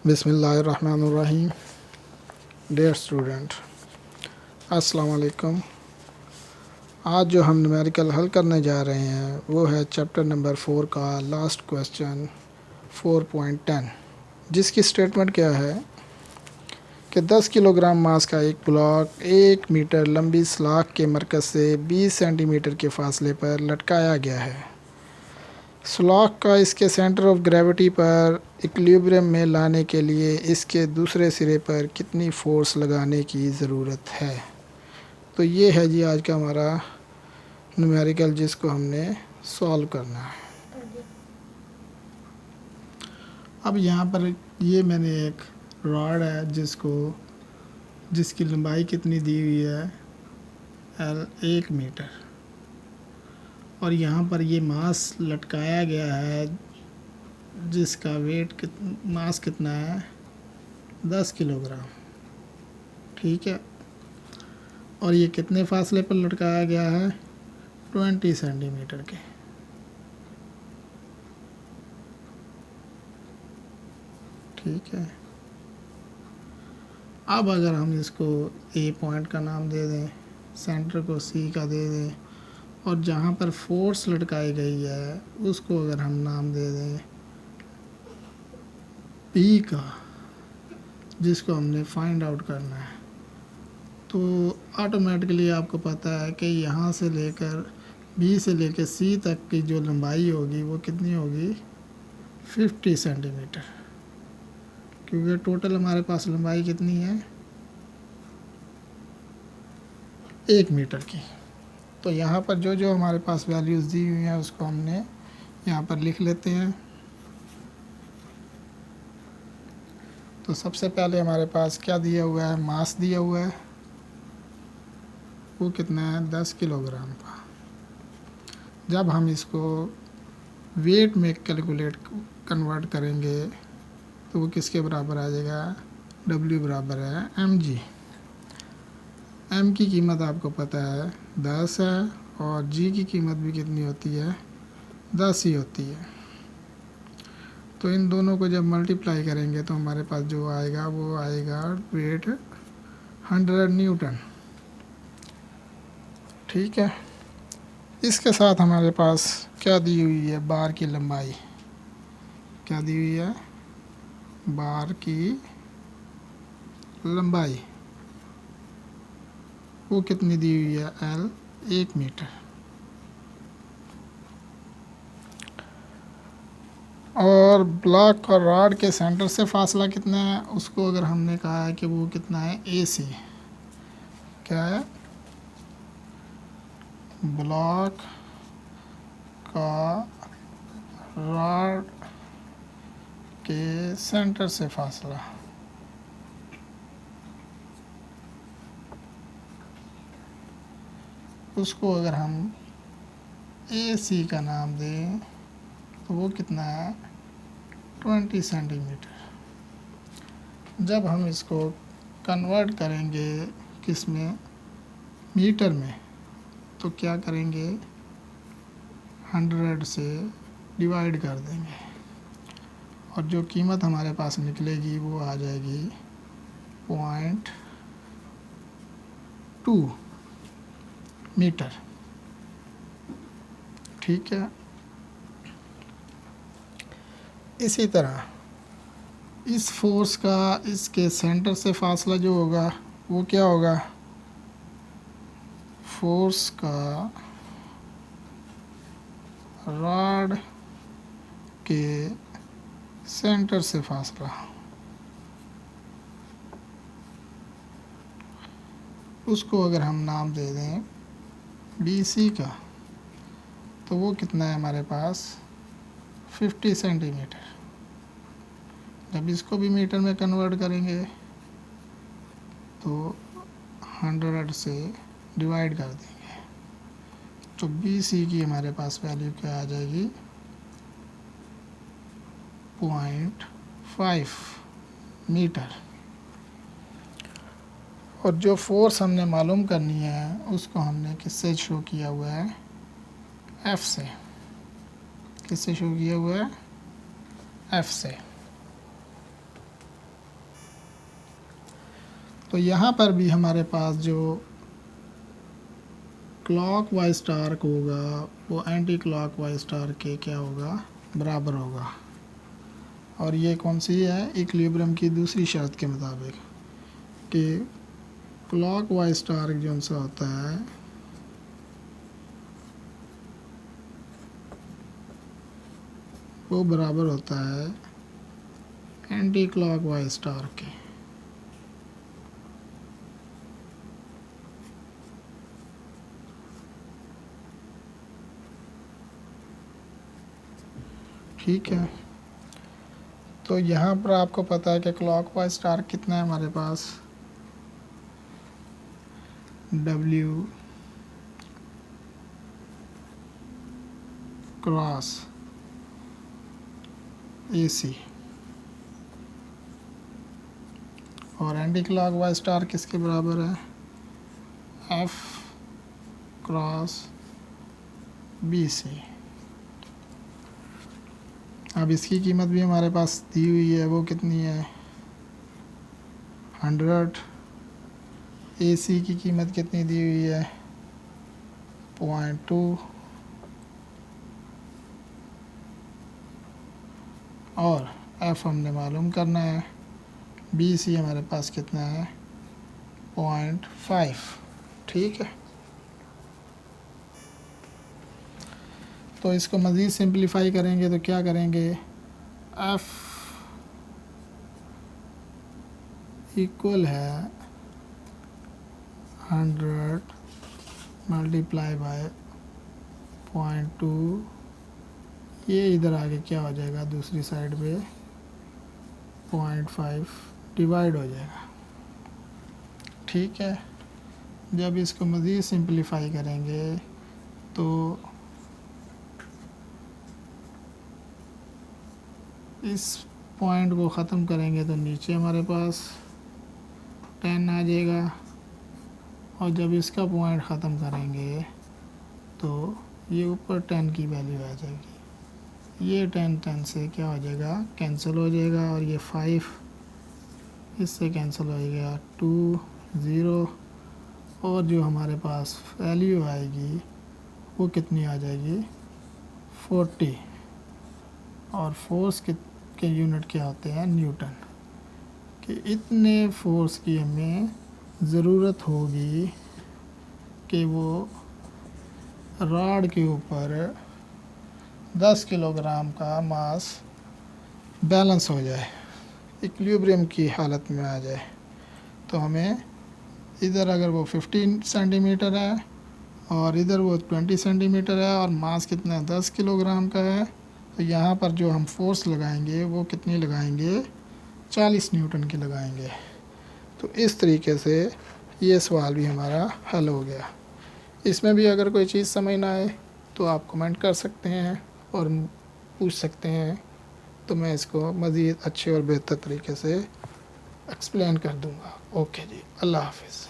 बिस्मिल्लाहिर्रहमानिर्रहीम। Dear student, अस्सलाम वालेकुम। आज जो हम न्यूमेरिकल हल करने जा रहे हैं वो है चैप्टर नंबर 4 का लास्ट क्वेश्चन 4.10, जिसकी स्टेटमेंट क्या है कि 10 किलोग्राम मास का एक ब्लॉक 1 मीटर लंबी सलाख के मरकज़ से 20 सेंटीमीटर के फासले पर लटकाया गया है। सलाख का इसके सेंटर ऑफ ग्रेविटी पर इक्विलिब्रियम में लाने के लिए इसके दूसरे सिरे पर कितनी फोर्स लगाने की ज़रूरत है। तो ये है जी आज का हमारा न्यूमेरिकल, जिसको हमने सॉल्व करना है। अब यहाँ पर ये मैंने एक रॉड है जिसकी लंबाई कितनी दी हुई है L 1 मीटर, और यहाँ पर ये मास लटकाया गया है जिसका मास कितना है 10 किलोग्राम। ठीक है, और ये कितने फासले पर लटकाया गया है 20 सेंटीमीटर के। ठीक है, अब अगर हम इसको ए पॉइंट का नाम दे दें, सेंटर को सी का दे दें, और जहाँ पर फोर्स लटकाई गई है उसको अगर हम नाम दे दें पी का, जिसको हमने फाइंड आउट करना है, तो ऑटोमेटिकली आपको पता है कि यहाँ से लेकर बी से लेकर सी तक की जो लंबाई होगी वो कितनी होगी 50 सेंटीमीटर, क्योंकि टोटल हमारे पास लंबाई कितनी है 1 मीटर की। तो यहाँ पर जो जो हमारे पास वैल्यूज़ दी हुई हैं उसको हमने यहाँ पर लिख लेते हैं। तो सबसे पहले हमारे पास क्या दिया हुआ है, मास दिया हुआ है, वो कितना है 10 किलोग्राम का। जब हम इसको वेट में कन्वर्ट करेंगे तो वो किसके बराबर आ जाएगा, W बराबर है mg। m की कीमत आपको पता है 10 है, और g की कीमत भी कितनी होती है 10 ही होती है। तो इन दोनों को जब मल्टीप्लाई करेंगे तो हमारे पास जो आएगा वो आएगा वेट 100 न्यूटन। ठीक है, इसके साथ हमारे पास क्या दी हुई है, बार की लंबाई क्या दी हुई है, बार की लंबाई वो कितनी दी हुई है L 1 मीटर। और ब्लॉक और रॉड के सेंटर से फासला कितना है, उसको अगर हमने कहा है कि वो कितना है AC, क्या है, ब्लॉक का रॉड के सेंटर से फासला, उसको अगर हम AC का नाम दें तो वो कितना है 20 सेंटीमीटर। जब हम इसको कन्वर्ट करेंगे किस में, मीटर में, तो क्या करेंगे 100 से डिवाइड कर देंगे, और जो कीमत हमारे पास निकलेगी वो आ जाएगी 0.2 मीटर। ठीक है, इसी तरह इस फोर्स का इसके सेंटर से फासला जो होगा वो क्या होगा, फोर्स का रॉड के सेंटर से फासला, उसको अगर हम नाम दे दें BC का, तो वो कितना है हमारे पास 50 सेंटीमीटर। जब इसको भी मीटर में कन्वर्ट करेंगे तो 100 से डिवाइड कर देंगे, तो BC की हमारे पास वैल्यू क्या आ जाएगी 0.5 मीटर। और जो फोर्स हमने मालूम करनी है उसको हमने किससे शो किया हुआ है, F से। किससे शो किया हुआ है, F से। तो यहाँ पर भी हमारे पास जो क्लॉक वाइज टार्क होगा वो एंटी क्लॉक वाइज टार्क के क्या होगा, बराबर होगा। और ये कौन सी है, इक्विलिब्रियम की दूसरी शर्त के मुताबिक कि क्लॉक वाइज टार्क जो सा होता है वो बराबर होता है एंटी क्लॉक वाइज टार्क के। ठीक है, तो यहाँ पर आपको पता है कि क्लॉक वाइज टार्क कितना है हमारे पास, W क्रॉस AC, और एंटी क्लॉक वाइज टार्क किसके बराबर है, F क्रॉस BC। अब इसकी कीमत भी हमारे पास दी हुई है, वो कितनी है 100। AC की कीमत कितनी दी हुई है 0.2, और F हमने मालूम करना है, BC हमारे पास कितना है 0.5। ठीक है, तो इसको मज़ीद सिंप्लीफाई करेंगे तो क्या करेंगे, F इक्वल है 100 मल्टीप्लाई बाय 0.2, ये इधर आगे क्या हो जाएगा दूसरी साइड पे 0.5 डिवाइड हो जाएगा। ठीक है, जब इसको मज़ीद सिंप्लीफाई करेंगे तो इस पॉइंट को ख़त्म करेंगे तो नीचे हमारे पास 10 आ जाएगा, और जब इसका पॉइंट ख़त्म करेंगे तो ये ऊपर 10 की वैल्यू आ जाएगी। ये 10 से क्या हो जाएगा, कैंसिल हो जाएगा, और ये 5 इससे कैंसिल हो जाएगा, 2 0, और जो हमारे पास वैल्यू आएगी वो कितनी आ जाएगी 40। और फोर्स के यूनिट क्या होते हैं, न्यूटन। कि इतने फोर्स की हमें ज़रूरत होगी कि वो रॉड के ऊपर 10 किलोग्राम का मास बैलेंस हो जाए, इक्विलिब्रियम की हालत में आ जाए। तो हमें इधर अगर वो 15 सेंटीमीटर है और इधर वो 20 सेंटीमीटर है और मास कितना है 10 किलोग्राम का है, तो यहाँ पर जो हम फोर्स लगाएंगे वो कितनी लगाएंगे 40 न्यूटन की लगाएंगे। तो इस तरीके से ये सवाल भी हमारा हल हो गया। इसमें भी अगर कोई चीज़ समझ ना आए तो आप कमेंट कर सकते हैं और पूछ सकते हैं, तो मैं इसको मज़ीद अच्छे और बेहतर तरीके से एक्सप्लेन कर दूंगा। ओके जी, अल्लाह हाफिज़।